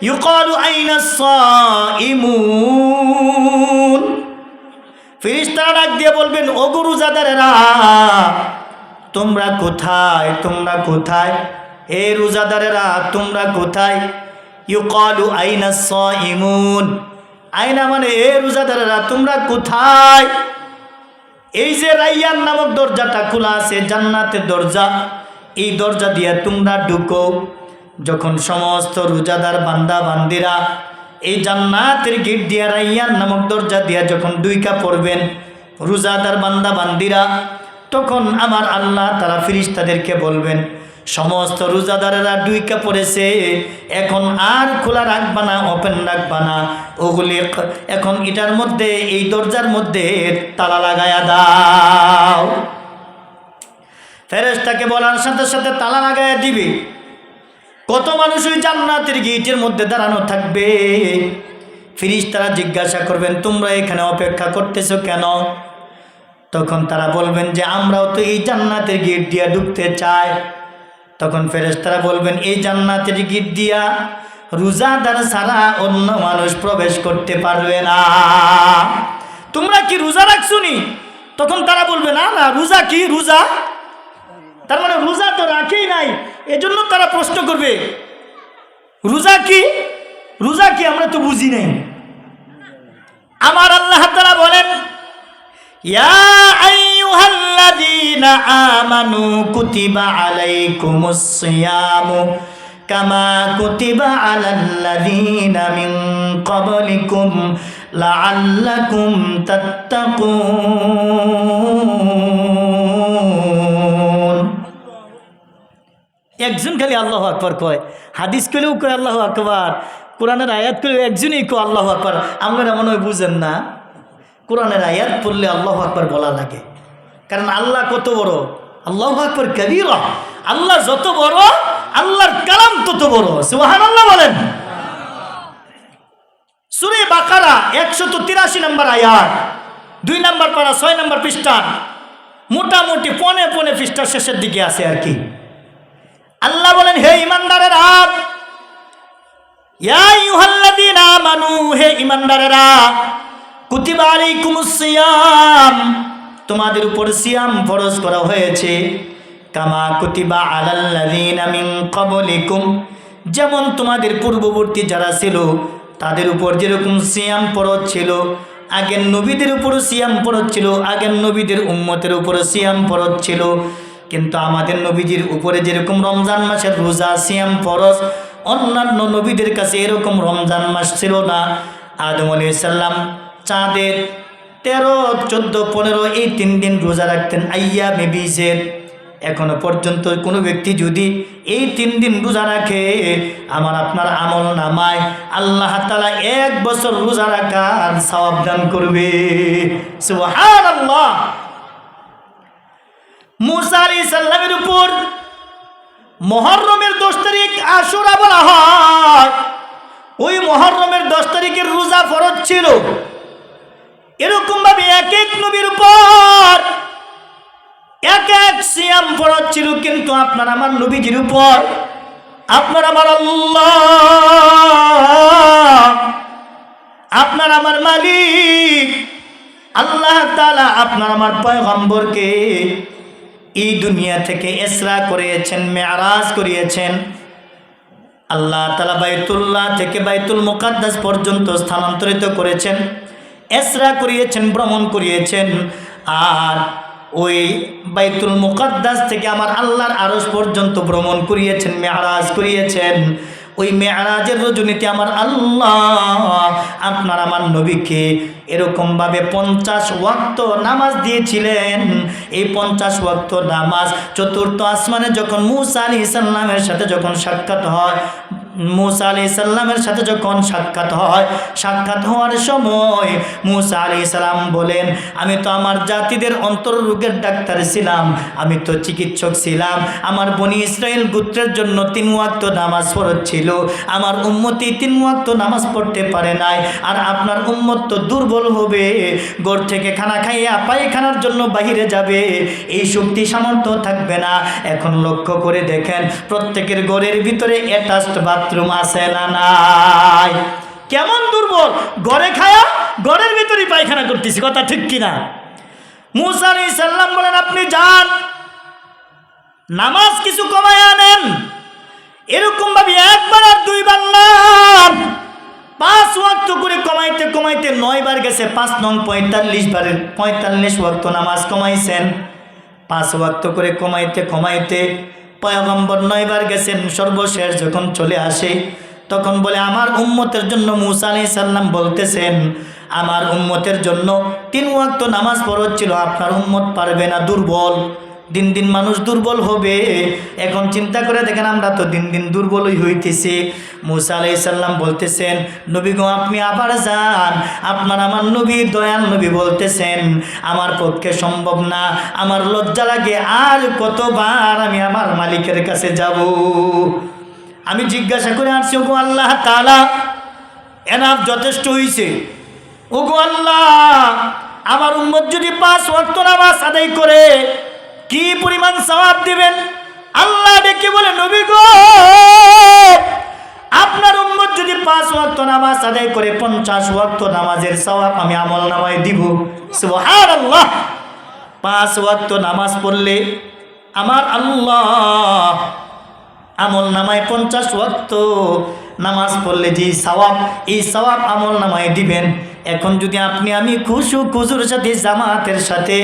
ইউকালু আইনা সাইমুন, ফেরেশতারা ডাক দিয়ে বলবেন, ওগো রোজাদারেরা তোমরা কোথায়, তোমরা কোথায়, হে রোজাদারেরা তোমরা কোথায়? ইউকালু আইনা সাইমুন, আইনা মানে হে রোজাদারেরা তোমরা কোথায়? এই যে রাইয়ান নামক দরজাটা খোলা আছে, জান্নাতের দরজা, এই দরজা দিয়ে তোমরা ঢুকো। যখন সমস্ত রোজাদার বান্দা বান্দিরা এই জান্নাতের গেট দিয়া রাইয়ান নামক দরজা দিয়া যখন ঢুইকা পড়বেন রোজাদার বান্দা বান্দিরা, তখন আমার আল্লাহ তারা ফেরেশতাদেরকে বলবেন, সমস্ত রোজাদারেরা ঢুইকা পড়েছে, এখন আর খোলা রাখবা না, ওপেন রাখবা না, ওগুলি এখন এটার মধ্যে এই দরজার মধ্যে তালা লাগায়া দাও। ফেরেশতাকে বলার সাথে সাথে তালা লাগায়া দিবে। কত মানুষ ওই জান্নাতের গেটের মধ্যে দাঁড়ানো থাকবে। ফেরেশতারা জিজ্ঞাসা করবেন, তোমরা এখানে অপেক্ষা করতেছো কেন? তখন তারা বলবেন যে আমরাও তো এই জান্নাতের গেট দিয়া ঢুকতে চাই। তখন ফেরেশতারা বলবেন, এই জান্নাতের গেট দিয়া রোজাদার ছাড়া অন্য মানুষ প্রবেশ করতে পারবে না, তোমরা কি রোজা রাখছুনি? তখন তারা বলবে, না না, রোজা কি, রোজা তার মানে রোজা তো রাখেই নাই। এজন্য তারা প্রশ্ন করবে, রোজা কি, রোজা কি আমরা তো বুঝি নাই। আমার আল্লাহ তাআলা বলেন, ইয়া আইয়ুহাল্লাযীনা আমানু কুতিবা আলাইকুমুস সিয়ামু কামা কুতিবা আলাল্লাযীনা মিন ক্বাবলিকুম লাআল্লাকুম তাত্তাকুন। একজন খালি আল্লাহু আকবার কয়, হাদিস কইলেও কয় আল্লাহু আকবার, কোরআনের আয়াত কইলেও একজনই কয় আল্লাহু আকবার। আপনারা মনে হয় বুঝেন না, কোরআনের আয়াত পড়লে আল্লাহু আকবার বলা লাগে, কারণ আল্লাহ কত বড়, আল্লাহু আকবার কবীরা, আল্লাহ যত বড় আল্লাহর কালাম তত বড়। সুবহানাল্লাহ বলেন। সূরা বাকারা 183 নম্বর আয়াত, 2 নম্বর পারা 6 নম্বর পৃষ্ঠা, মোটামুটি পনে পৃষ্ঠার শেষের দিকে আছে আর কি। আল্লাহ বলেন, হে ঈমানদারেরা, ইয়া আইয়ুহাল্লাযীনা আমানু, হে ঈমানদারেরা, কুতিবা আলাইকুমুস সিয়াম, তোমাদের উপর সিয়াম ফরজ করা হয়েছে, কামা কুতিবা আলাল্লাযীনা মিন ক্বাবলিকুম, যেমন তোমাদের পূর্ববর্তী যারা ছিল তাদের উপর যেরকম সিয়াম ফরজ ছিল, আগের নবীদের উপর সিয়াম ফরজ ছিল, আগের নবীদের উম্মতের উপর সিয়াম ফরজ ছিল। কিন্তু আমাদের নবীজির উপরে যেরকম রমজান মাসের রোজা সিয়াম ফরজ, অন্যান্য নবীদের কাছে এরকম রমজান মাস ছিল না। আদম আলাইহিস সালাম চাঁদের 13, 14, 15 এই 3 দিন রোজা রাখতেন আইয়ামে বীজের। এখনো পর্যন্ত কোনো ব্যক্তি যদি এই 3 দিন রোজা রাখে, আমার আপনার আমল নামায় আল্লাহ তাআলা 1 বছর রোজা রাখার সওয়াব দান করবে। সুবহানাল্লাহ। মুসা আলাইহিস সালামের উপর মুহররমের 10 তারিখ আশুরা বলা হয়, ওই মুহররমের 10 তারিখের রোজা ফরজ ছিল। এরকম ভাবে এক এক নবীর উপর এক এক সিয়াম ফরজ ছিল, কিন্তু আপনার আমার নবীজির উপর, আপনার আমার আল্লাহ, আপনার আমার মালিক আল্লাহ তাআলা আপনার আমার পয়গম্বরকে এই দুনিয়া থেকে ইসরা করিয়েছেন, মেরাজ করিয়েছেন। আল্লাহ তাআলা বাইতুল্লাহ থেকে বাইতুল মুকাদ্দাস পর্যন্ত স্থানান্তরিত করেছেন, ইসরা করিয়েছেন, ভ্রমণ করিয়েছেন। আর ওই বাইতুল মুকাদ্দাস থেকে আমার আল্লাহর আরশ পর্যন্ত ভ্রমণ করিয়েছেন, মেরাজ করিয়েছেন। ওই মেরাজের রজনীতে আমার আল্লাহ আপনার আমার নবীকে এরকমভাবে 50 ওয়াক্ত নামাজ দিয়েছিলেন। এই 50 ওয়াক্ত নামাজ চতুর্থ আসমানে যখন মুসা আলাইহিস সালামের সাথে যখন সাক্ষাৎ হয়, মুসা আলাইহিস সালামের সাথে যখন সাক্ষাৎ হয়, সাক্ষাৎ হওয়ার সময় মুসা আলাইহিস সালাম বলেন, আমি তো আমার জাতিদের অন্তররোগের ডাক্তার ছিলাম, আমি তো চিকিৎসক ছিলাম। আমার বনি ইসরাইল গোত্রের জন্য 3 ওয়াক্ত নামাজ ফরজ ছিল, আমার উম্মতি 3 ওয়াক্ত নামাজ পড়তে পারে নাই। আর আপনার উম্মত তো দুর্বল হবে, ঘর থেকে খানা খাইয়া পায়খানার জন্য বাহিরে যাবে, এই শক্তি সামর্থ্য থাকবে না। এখন লক্ষ্য করে দেখেন, প্রত্যেকের ঘরের ভিতরে অ্যাটাচড বাথরুম বাথরুম আছে না নাই? কেমন দুর্বল, ঘরে খায়া ঘরের ভিতরেই পায়খানা করতেছি, কথা ঠিক কিনা? মূসা আলাইহিস সালাম বলেন আপনি যান, নামাজ কিছু কমায় আনেন। এরকম ভাবে একবার আর দুইবার না, 5 ওয়াক্ত করে কমাইতে কমাইতে 9 বার গেছে, 5 নং 45 ওয়াক্ত নামাজ কমাইছেন। 5 ওয়াক্ত করে কমাইতে কমাইতে পয়গম্বর 9 বার গেছেন। সর্বশেষ যখন চলে আসে তখন বলে আমার উম্মতের জন্য মূসা আলাইহিস সালাম বলতেছেন আমার উম্মতের জন্য 3 ওয়াক্ত নামাজ ফরজ ছিল, আপনার উম্মত পারবে না, দুর্বল। দিন দিন মানুষ দুর্বল হবে। এখন চিন্তা করে দেখেন আমরা তো দিন দিন দুর্বলই হইতেছি। মূসা আলাইহিস সালাম বলতেছেন নবী গো আপনি আবার যান, আপনার আমার নবী দয়াল নবী বলতেছেন আমার পক্ষে সম্ভব না, আমার লজ্জা লাগে, আর কতবার আমি আমার মালিকের কাছে যাব? আমি জিজ্ঞাসা করে আসছি ওগো আল্লাহ তাআলা, এনাফ যথেষ্ট হইছে। ওগো আল্লাহ আমার উম্মত যদি 5 ওয়াক্ত নামাজ আদায় করে কি পরিমাণ সওয়াব দিবেন? আল্লাহ ডেকে বলে নবী গো আপনার উম্মত যদি 5 ওয়াক্ত নামাজ আদায় করে 50 ওয়াক্ত নামাজের সওয়াব আমি আমলনামায় দিব। সুবহানাল্লাহ। 5 ওয়াক্ত নামাজ পড়লে আমার আল্লাহ আমলনামায় 50 ওয়াক্ত নামাজ পড়লে যে সওয়াব, এই সওয়াব আমলনামায় দিবেন। এখন যদি আপনি আমি খুজুর সাথে জামাতের সাথে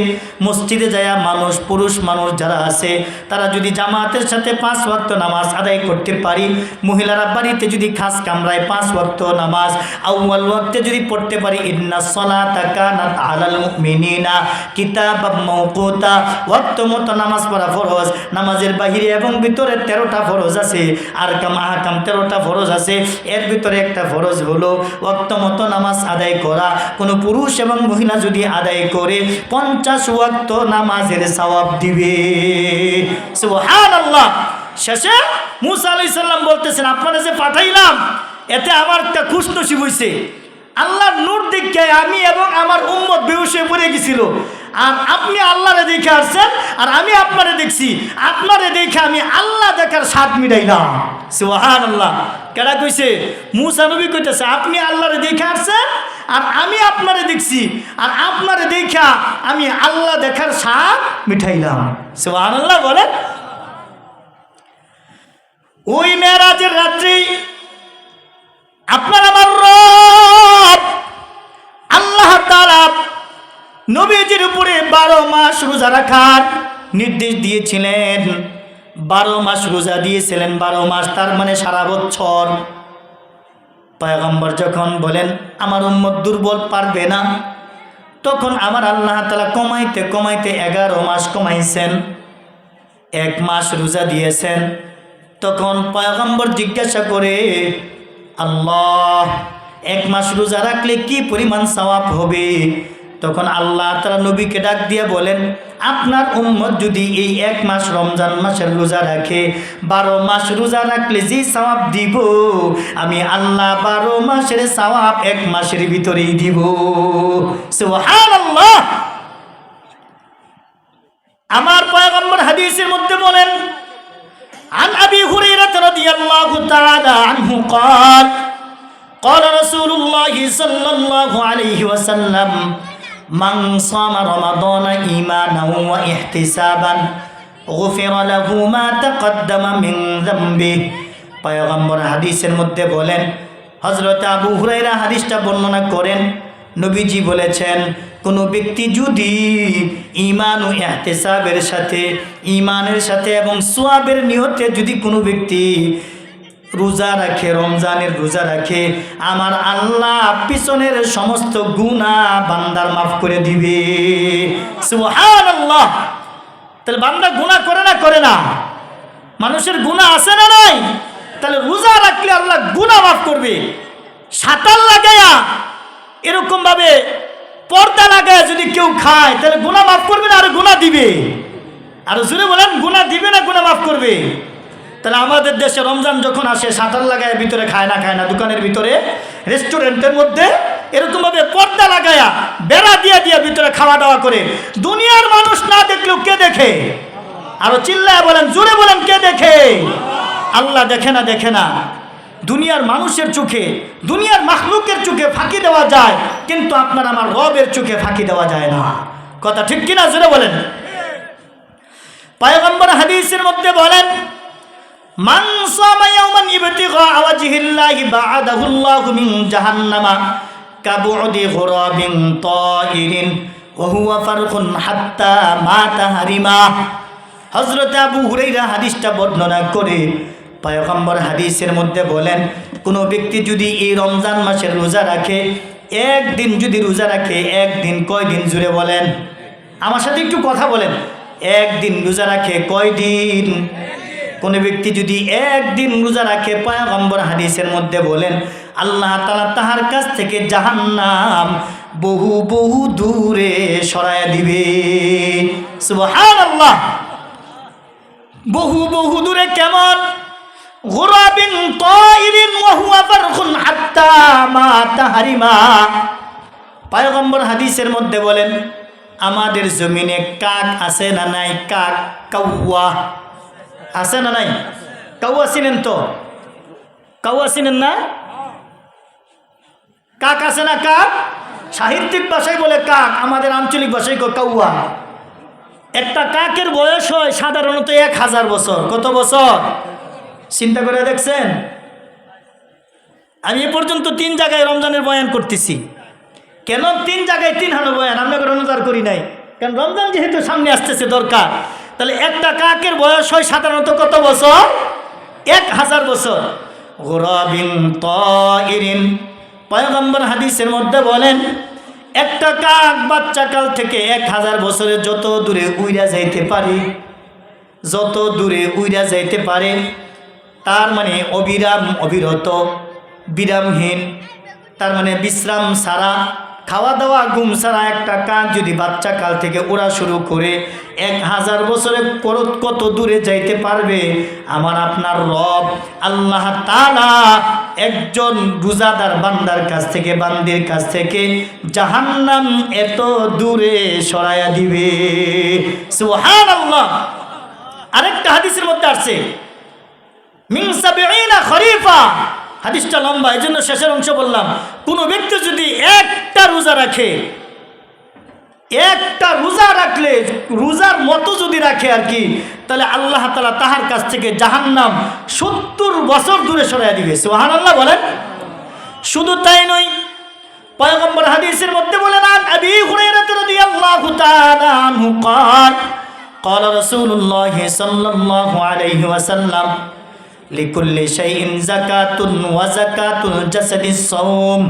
মসজিদে যায় মানুষ, পুরুষ মানুষ যারা আছে তারা যদি জামাতের সাথে 5 ওয়াক্ত নামাজ আদায় করতে পারি, মহিলারা বাড়িতে যদি খাস কামরায় 5 ওয়াক্ত নামাজ আউয়াল ওয়াক্তে যদি পড়তে পারি, ইন্নাস সালাতা কানাত আলাল মুমিনিনা কিতাবাম মাওকুতা, ওয়াক্ত মতো নামাজ পড়া ফরজ। নামাজের বাহিরে এবং ভিতরে 13টা ফরজ আছে, আর আহকাম 13টা ফরজ আছে। এর ভিতরে একটা ফরজ হলো ওয়াক্ত মতো নামাজ আদায় করা। কোন পুরুষ এবং মহিলা যদি আদায় করে 50 ওয়াক্ত নামাজের সওয়াব দিবে। সুবহানাল্লাহ। শেষে মূসা আলাইহিস সালাম বলতেছেন আপনারা যে পাঠাইলাম এতে আমার একটা খুশনসিব হইছে। আল্লাহর নূর দেখে আমি এবং আমার উম্মত বেহুশ হয়ে পড়ে গেছিল, আর আপনি আল্লাহরে দেখে আসছেন আর আমি আপনারে দেখছি। আপনারে দেখে আমি আল্লাহ দেখার স্বাদ মিটাইলাম। সুবহানাল্লাহ। কেডা কইছে? মূসা নবী কইতেছে আপনি আল্লাহরে দেখে আসছেন আর আমি আপনারে দেখছি, আর আপনারে দেখা আমি আল্লাহ দেখার স্বাদ মিটাইলাম। সুবহানাল্লাহ বলেন। ওই মেরাজের রাত্রি আপনার আমার রব আল্লাহ তাআলা নবীজির উপরে 12 মাস রোজা রাখার নির্দেশ দিয়েছিলেন। 12 মাস রোজা দিয়েছিলেন, 12 মাস তার মানে সারা বছর। পয়গম্বর যখন বলেন আমার উম্মত দুর্বল পারবে না, তখন আমার আল্লাহ তাআলা কমাইতে কমাইতে 11 মাস কমাইছেন, 1 মাস রোজা দিয়েছেন। তখন পয়গম্বর জিজ্ঞাসা করে আল্লাহ 1 মাস রোজা রাখলে কি পরিমাণ সওয়াব হবে? তখন আল্লাহ তাআলা নবীকে ডাক দিয়ে বলেন আপনার উম্মত যদি এই 1 মাস রমজান মাসের রোজা রাখে, 12 মাস রোজা রাখলে যে সওয়াব দিব আমি আল্লাহ 12 মাসের সওয়াব 1 মাসের ভিতরেই দিব। সুবহানাল্লাহ। আমার পয়গম্বর হাদিসের মধ্যে বলেন আন আবি হুরায়রা রাদিয়াল্লাহু তাআলা আনহু قال قال رسول الله صلى الله عليه وسلم من صام رمضان إيمانا واحتسابا غفر له ما تقدم من ذنبه। পয়গম্বর হাদিসের মধ্যে বলেন, হযরত আবু হুরায়রা হাদিসটা বর্ণনা করেন, নবীজি বলেছেন কোন ব্যক্তি যদি ঈমান ও ইহতিসাবের সাথে, ঈমানের সাথে এবং সওয়াবের নিয়তে যদি কোনো ব্যক্তি রোজা রাখে, রমজানের রোজা রাখে, আমার আল্লাহ পিছনের সমস্ত গুনাহ বান্দার মাফ করে দিবে। সুবহানাল্লাহ। তাহলে বান্দা গুনাহ করে না? করে না? মানুষের গুনাহ আছে না নাই? তাহলে রোজা রাখলে আল্লাহ গুনাহ মাফ করবে। সাতার লাগায়া এরকম ভাবে পর্দা লাগায় যদি কেউ খায় তাহলে গুনাহ মাফ করবে না, আর গুনাহ দিবে। আর জোরে বলেন গুনাহ দিবে না গুনাহ মাফ করবে? তাহলে আমাদের দেশে রমজান যখন আসে শাটার লাগায় ভিতরে খায় না, দোকানের ভিতরে, রেস্টুরেন্টের মধ্যে এরকম ভাবে পর্দা লাগায়া বেড়া দিয়া ভিতরে খাওয়া দাওয়া করে। দুনিয়ার মানুষ না দেখলেও কে দেখে? আরো চিল্লায় বলেন, জোরে বলেন, কে দেখে? আল্লাহ দেখে না? দেখে না? দুনিয়ার মানুষের চোখে, দুনিয়ার মাখলুকের চোখে ফাঁকি দেওয়া যায়, কিন্তু আপনার আমার রবের চোখে ফাঁকি দেওয়া যায় না। কথা ঠিক কিনা জোরে বলেন। পয়গম্বর হাদিসের মধ্যে বলেন, মান সামা ইয়াওমান ইবতিগা ওয়াজহিল্লাহি বা'দাহুল্লাহু মিন জাহান্নামা কাবুদি গুরাবিন তাইরিন ওয়া হুয়া ফারখুন হাত্তা মাতা হারিমা। হযরত আবু হুরায়রা হাদিসটা বর্ণনা করে পয়গম্বর হাদিসের মধ্যে বলেন, কোনো ব্যক্তি যদি এই রমজান মাসের রোজা রাখে, একদিন যদি রোজা রাখে, একদিন কয়দিন জুড়ে বলেন, আমার সাথে একটু কথা বলেন, একদিন রোজা রাখে কয়দিন? কোন ব্যক্তি যদি একদিন রোজা রাখে, পয়গম্বর হাদিসের মধ্যে বলেন আল্লাহ তাআলা তাহার কাছ থেকে জাহান্নাম বহু বহু দূরে সরায়া দিবে। সুবহানাল্লাহ। বহু বহু দূরে কেমন? গুরাবিন তাইরিন ওয়া হুয়া ফারখুন হাত্তা মাতা হারিমা। পয়গম্বর হাদিসের মধ্যে বলেন, আমাদের জমিনে কাক আছে না নাই? কাক, কাউয়া আছে না নাই? কাউয়া চিনেন তো? কাউয়া চিনেন না? কাক আছে না? কাক সাহিত্যিক ভাষায় বলে কাক, আমাদের আঞ্চলিক ভাষায় কাউয়া। একটা কাকের বয়স হয় সাধারণত 1000 বছর। কত বছর চিন্তা করে দেখছেন? আমি এ পর্যন্ত 3 জায়গায় রমজানের বয়ান করতেছি। কেন 3 জায়গায় 3 হানো বয়ান? আমরা রমজান করি নাই, কারণ রমজান যেহেতু সামনে আসতেছে দরকার। তাহলে একটা কাকের বয়স হয় সাধারণত কত বছর? 1000 বছর। গুরাবিন তাইরিন, পয়গম্বর হাদিসের মধ্যে বলেন, একটা কাক বাচ্চাকাল থেকে 1000 বছরে যত দূরে উইরা যাইতে পারে, যত দূরে উইরা যাইতে পারে, তার মানে অবিরাম, অবিরত, বিরামহীন, তার মানে বিশ্রাম ছাড়া, খাওয়া দাওয়া ঘুম ছাড়া একটা কাক যদি বাচ্চা কাল থেকে ওড়া শুরু করে 1000 বছরে কত দূরে যাইতে পারবে? আমার আপনার রব আল্লাহ তাআলা একজন রোজাদার বান্দার কাছ থেকে, বান্দির কাছ থেকে জাহান্নাম এত দূরে সরাইয়া দিবে। সুবহানাল্লাহ। আরেকটা হাদিসের মধ্যে আসছে মিন 70 খরিফা। হাদিসটা লম্বা, এই জন্য শেষের অংশ বললাম। কোনো ব্যক্তি যদি একটা রোজা রাখে, একটা রোজা রাখলে, রোজার মতো যদি রাখে আর কি, তাহলে আল্লাহ তাআলা তাহার কাছ থেকে জাহান্নাম 70 বছর দূরে সরাইয়া দিবে। সুবহানাল্লাহ বলেন। শুধু তাই নয়, পয়গম্বর হাদিসের মধ্যে বলেন, আবি হুরায়রা রাদিয়াল্লাহু তাআলা আনহু قال قال رسول الله صلى الله عليه وسلم লিকুল্লি শাইইন যাকাতুন ওয়া যাকাতুল জাসাদিস সাওম।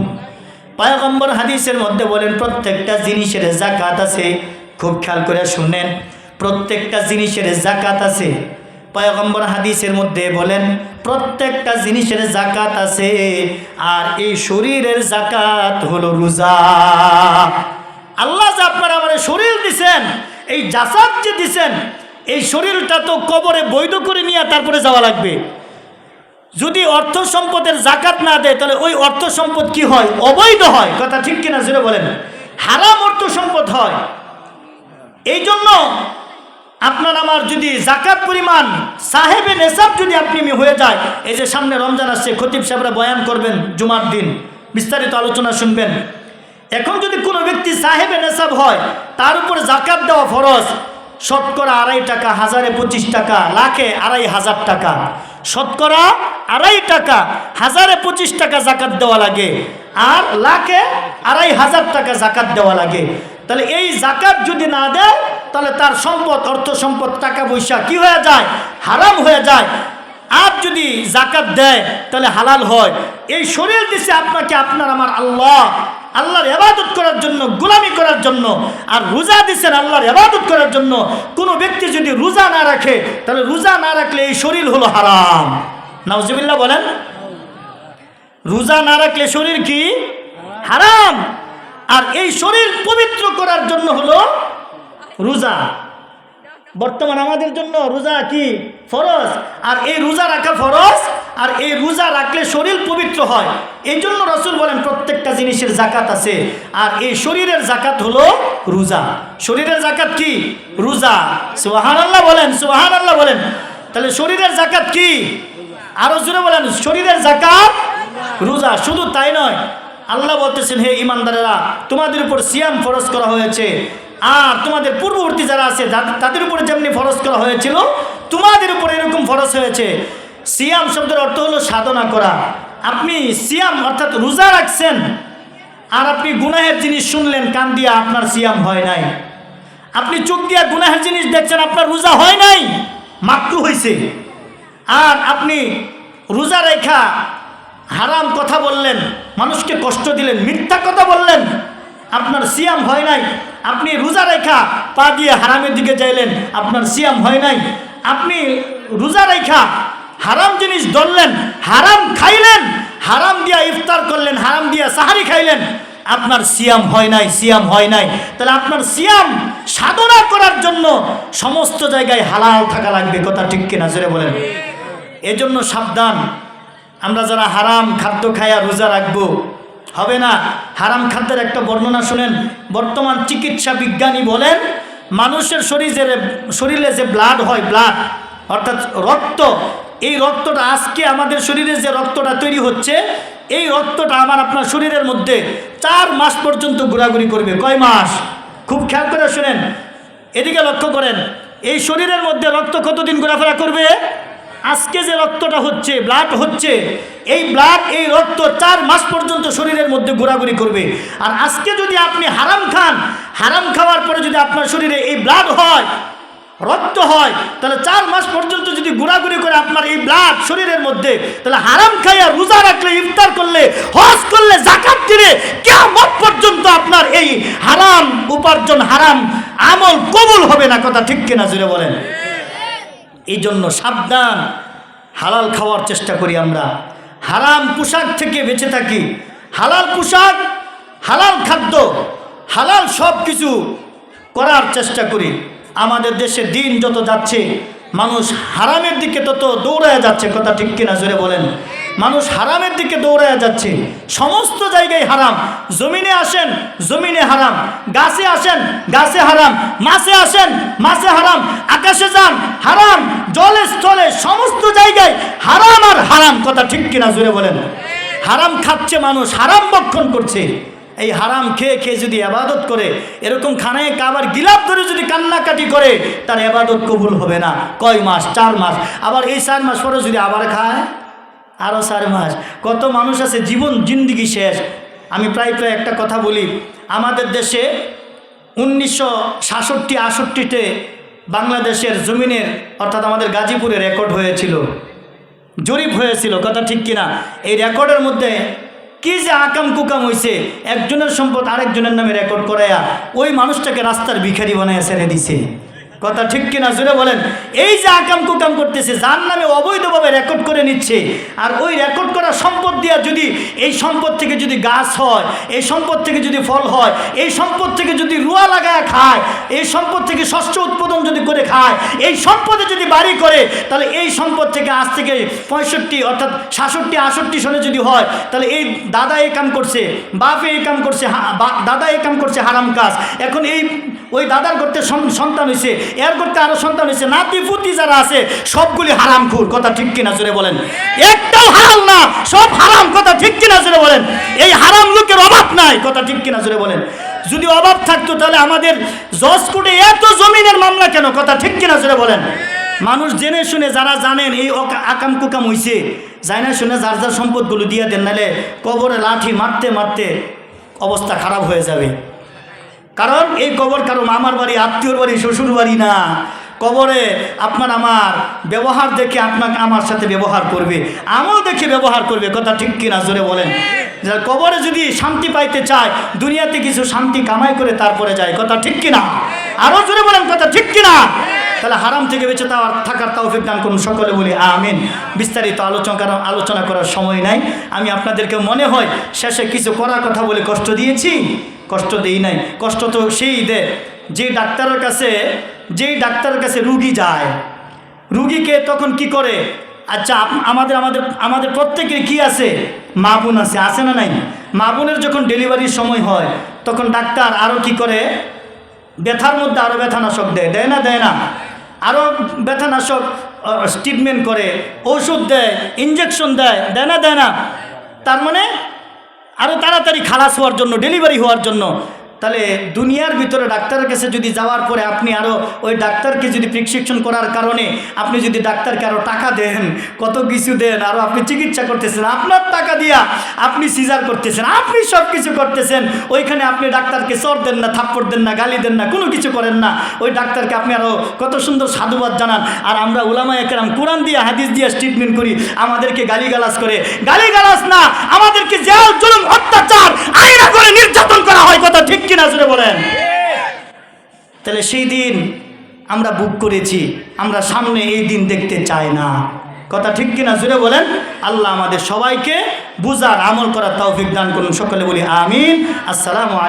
পয়গম্বর হাদিসের মধ্যে বলেন, প্রত্যেকটা জিনিসের যাকাত আছে। খুব খেয়াল করে শুনেন, প্রত্যেকটা জিনিসের যাকাত আছে। পয়গম্বর হাদিসের মধ্যে বলেন, প্রত্যেকটা জিনিসের যাকাত আছে, আর এই শরীরের যাকাত হলো রোজা। আল্লাহ যে আপনার আমার শরীর দিছেন, এই জাসাদ যে দিছেন, এই শরীরটা তো কবরে বৈধ করে নিয়ে তারপরে যাওয়া লাগবে। যদি অর্থ সম্পদের যাকাত না দেয়, তাহলে ওই অর্থ সম্পদ কি হয়? অবৈধ হয়। কথা ঠিক কিনা জোরে বলেন? হারাম অর্থ সম্পদ হয়। এই জন্য আপনার আমার যদি যাকাত পরিমাণ সাহেবে নেশাব যদি আপনি হয়ে যায়, এই যে সামনে রমজান আসছে, খতিব সাহেবরা বয়ান করবেন জুমার দিন, বিস্তারিত আলোচনা শুনবেন। এখন যদি কোনো ব্যক্তি সাহেবে নেশাব হয়, তার উপর যাকাত দেওয়া ফরজ। শতকরা 2.5 টাকা, 1025 টাকা, লাখে 2500 টাকা। শতকরা 2.5 টাকা, 1025 টাকা যাকাত দেওয়া লাগে, আর লাখে 2500 টাকা যাকাত দেওয়া লাগে। তাহলে এই যাকাত যদি না দেয়, তাহলে তার সম্পদ, অর্থ সম্পদ, টাকা পয়সা কি হয়ে যায়? হারাম হয়ে যায়। আর যদি যাকাত দেয়, তাহলে হালাল হয়। এই শরীর দিছে আপনাকে, আপনার আমার আল্লাহ, আল্লাহর ইবাদত করার জন্য, গোলামি করার জন্য। আর রোজা দিচ্ছেন আল্লাহর ইবাদত করার জন্য। কোনো ব্যক্তি যদি রোজা না রাখে, তাহলে রোজা না রাখলে এই শরীর হলো হারাম। নাউজুবিল্লাহ বলেন। রোজা না রাখলে শরীর কি? হারাম। আর এই শরীর পবিত্র করার জন্য হলো রোজা। বর্তমান আমাদের জন্য রোজা কি? ফরজ। আর এই রোজা রাখা ফরজ, আর এই রোজা রাখলে শরীর পবিত্র হয়। এই জন্য রাসূল বলেন, প্রত্যেকটা জিনিসের যাকাত আছে, আর এই শরীরের যাকাত হলো রোজা। শরীরের যাকাত কি? রোজা। সুবহানাল্লাহ বলেন, সুবহানাল্লাহ বলেন। তাহলে শরীরের যাকাত কি? আরো জোরে বলেন, শরীরের যাকাত রোজা। শুধু তাই নয়, আল্লাহ বলতেছেন, হে ঈমানদারেরা, তোমাদের উপর সিয়াম ফরজ করা হয়েছে, আর তোমাদের পূর্ববর্তী যারা আছে তাদের উপরে যেমনি ফরজ করা হয়েছিল তোমাদের উপর এরকম ফরজ হয়েছে। সিয়াম শব্দের অর্থ হলো সাধনা করা। আপনি সিয়াম অর্থাৎ রোজা রাখছেন, আর আপনি গুনাহের জিনিস শুনলেন কান দিয়া, আপনার সিয়াম হয় নাই। আপনি চোখ দিয়া গুনাহের জিনিস দেখছেন, আপনার রোজা হয় নাই, মাকরুহ হয়েছে। আর আপনি রোজা রেখা হারাম কথা বললেন, মানুষকে কষ্ট দিলেন, মিথ্যা কথা বললেন, আপনার সিয়াম হয় নাই। আপনি রোজা রেখা পা দিয়ে হারামের দিকে যাইলেন, আপনার সিয়াম হয় নাই। আপনি রোজা রেখা হারাম জিনিস ধরলেন, হারাম খাইলেন, হারাম দিয়া ইফতার করলেন, হারাম দিয়া সাহারি খাইলেন, আপনার সিয়াম হয় নাই, সিয়াম হয় নাই। তাহলে আপনার সিয়াম সাধনা করার জন্য সমস্ত জায়গায় হালাল থাকা লাগবে। কথা ঠিক কিনা জোরে বলেন। এজন্য সাবধান, আমরা যারা হারাম খাদ্য খায়া রোজা রাখবো, হবে না। হারাম খাদ্যের একটা বর্ণনা শুনেন। বর্তমান চিকিৎসা বিজ্ঞানী বলেন, মানুষের শরীরে যে ব্লাড হয়, ব্লাড অর্থাৎ রক্ত, এই রক্তটা আজকে আমাদের শরীরে যে রক্তটা তৈরি হচ্ছে, এই রক্তটা আমার আপনার শরীরের মধ্যে 4 মাস পর্যন্ত ঘোরাঘুরি করবে। কয় মাস? খুব খেয়াল করে শুনেন, এদিকে লক্ষ্য করেন। এই শরীরের মধ্যে রক্ত কতদিন ঘোরাফেরা করবে? আজকে যে রক্তটা হচ্ছে, ব্লাড হচ্ছে, এই ব্লাড, এই রক্ত 4 মাস পর্যন্ত শরীরের মধ্যে ঘোরাঘুরি করবে। আর আজকে যদি আপনি হারাম খান, হারাম খাওয়ার পরে যদি আপনার শরীরে এই ব্লাড হয়, রক্ত হয়, তাহলে 4 মাস পর্যন্ত যদি ঘোরাঘুরি করে আপনার এই ব্লাড শরীরের মধ্যে, তাহলে হারাম খাইয়া রোজা রাখলে, ইফতার করলে, হজ করলে, যাকাত দিলে, কিয়ামত পর্যন্ত আপনার এই হারাম উপার্জন, হারাম আমল কবুল হবে না। কথা ঠিক কিনা জোরে বলেন। এই জন্য সাবধান, হালাল খাওয়ার চেষ্টা করি আমরা, হারাম পোশাক থেকে বেঁচে থাকি। হালাল পোশাক, হালাল খাদ্য, হালাল সব কিছু করার চেষ্টা করি। আমাদের দেশে দিন যত যাচ্ছে, মানুষ হারামের দিকে তত দৌড়ায় যাচ্ছে। কথা ঠিক কিনা জোরে বলেন। মানুষ হারামের দিকে দৌড়ায় যাচ্ছে, সমস্ত জায়গায় হারাম। জমিনে আসেন, জমিনে হারাম, গাছে আসেন, গাছে হারাম, মাছে আসেন, মাছে হারাম, আকাশে যান হারাম, জলে স্থলে সমস্ত জায়গায় হারাম আর হারাম। কথা ঠিক কিনা জোরে বলেন। হারাম খাচ্ছে মানুষ, হারাম ভক্ষণ করছে। এই হারাম খেয়ে খেয়ে যদি ইবাদত করে, এরকম খানায় কাবার গিলাপ ধরে যদি কান্নাকাটি করে, তার ইবাদত কবুল হবে না। কয় মাস? 4 মাস। আবার এই 4 মাস পরে যদি আবার খায়, আরও 4 মাস। কত মানুষ আছে জীবন জিন্দিগি শেষ। আমি প্রায় একটা কথা বলি, আমাদের দেশে 1967-68-তে বাংলাদেশের জমিনের অর্থাৎ আমাদের গাজীপুরে রেকর্ড হয়েছিল, জরিপ হয়েছিল। কথা ঠিক কিনা? এই রেকর্ডের মধ্যে কি যে আকাম কুকাম হয়েছে, একজনের সম্পদ আরেকজনের নামে রেকর্ড করাইয়া ওই মানুষটাকে রাস্তার ভিখারি বানায় ছেড়ে দিছে। কথা ঠিক কিনা জোরে বলেন। এই যে আকাম কুকাম করতেছে, যার নামে অবৈধভাবে রেকর্ড করে নিচ্ছে, আর ওই রেকর্ড করা সম্পদ দিয়া যদি এই সম্পদ থেকে যদি গাছ হয়, এই সম্পদ থেকে যদি ফল হয়, এই সম্পদ থেকে যদি রুয়া লাগায় খায়, এই সম্পদ থেকে শস্য উৎপাদন যদি করে খায়, এই সম্পদে যদি বাড়ি করে, তাহলে এই সম্পদ থেকে আজ থেকে 65 অর্থাৎ 67-68 সনে যদি হয়, তাহলে এই দাদা এই কাম করছে, বাপে এই কাম করছে, দাদা এই কাম করছে হারাম কাজ। এখন এই ওই দাদার করতে সন্তান হয়েছে, এর করতে আরো সন্তান হয়েছে, নাতি পুতি যারা আছে সবগুলি হারামখোর। কথা ঠিক কিনা জোরে বলেন। একটাও হালাল না, সব হারাম। কথা ঠিক কিনা জোরে বলেন। এই হারাম লোকের অভাব নাই। কথা ঠিক কিনা জোরে বলেন। যদি অভাব থাকতো তাহলে আমাদের জজ কোর্টে এত জমিনের মামলা কেন? কথা ঠিক কিনা জোরে বলেন। মানুষ জেনে শুনে, যারা জানেন এই আকাম কুকাম হয়েছে, যাই না শুনে যার যার সম্পদগুলো দিয়ে দেন, নাহলে কবরে লাঠি মারতে মারতে অবস্থা খারাপ হয়ে যাবে। কারণ এই কবর কারো মামার বাড়ি, আত্মীয়র বাড়ি, শ্বশুর বাড়ি না। কবরে আপনার আমার ব্যবহার দেখে আপনাকে আমার সাথে ব্যবহার করবে, আমল দেখে ব্যবহার করবে। কথা ঠিক কিনা জোরে বলেন। কবরে যদি শান্তি পাইতে চায়, দুনিয়াতে কিছু শান্তি কামাই করে তারপরে যায়। কথা ঠিক কিনা? আরো জোরে বলেন। কথা ঠিক কিনা? তাহলে হারাম থেকে বেঁচে থাকার তৌফিক দান করুন সকলে, বলি আমিন। বিস্তারিত আলোচনা করার সময় নাই। আমি আপনাদেরকে মনে হয় শেষে কিছু করার কথা বলে কষ্ট দিয়েছি? কষ্ট দেই নাই। কষ্ট তো সেই দেয় যেই ডাক্তারের কাছে রুগী যায়, রুগীকে তখন কি করে? আচ্ছা, আমাদের প্রত্যেকের কি আছে? মা বোন আছে না নাই? মা বোনের যখন ডেলিভারির সময় হয়, তখন ডাক্তার আরও কি করে? ব্যথার মধ্যে আরও ব্যথানাশক দেয় না? আরও ব্যথানাশক ট্রিটমেন্ট করে, ওষুধ দেয়, ইঞ্জেকশন দেয়, দেয় না? তার মানে আরও তাড়াতাড়ি খালাস হওয়ার জন্য, ডেলিভারি হওয়ার জন্য। তাহলে দুনিয়ার ভিতরে ডাক্তারের কাছে যদি যাওয়ার পরে আপনি আরও ওই ডাক্তারকে যদি প্রেসক্রিপশন করার কারণে আপনি যদি ডাক্তারকে আরও টাকা দেন, কত কিছু দেন, আরও আপনি চিকিৎসা করতেছেন, আপনার টাকা দিয়া আপনি সিজার করতেছেন, আপনি সব কিছু করতেছেন, ওইখানে আপনি ডাক্তারকে চর দেন না, থাপ্পড় দেন না, গালি দেন না, কোনো কিছু করেন না, ওই ডাক্তারকে আপনি আরও কত সুন্দর সাধুবাদ জানান। আর আমরা উলামায়ে কেরাম কোরআন দিয়ে হাদিস দিয়ে ট্রিটমেন্ট করি, আমাদেরকে গালিগালাজ করে, গালিগালাজ না, আমাদেরকে জেল জুলুম অত্যাচার আইনা করে নির্যাতন করা হয়। কথা ঠিক কিনা জুড়ে বলেন? তাহলে সেই দিন আমরা বুক করেছি, আমরা সামনে এই দিন দেখতে চাই না। কথা ঠিক কিনা জুড়ে বলেন? আল্লাহ আমাদের সবাইকে বুঝার আমল করার তৌফিক দান করুন। সকলে বলি আমিন। আসসালামু আলাইকুম।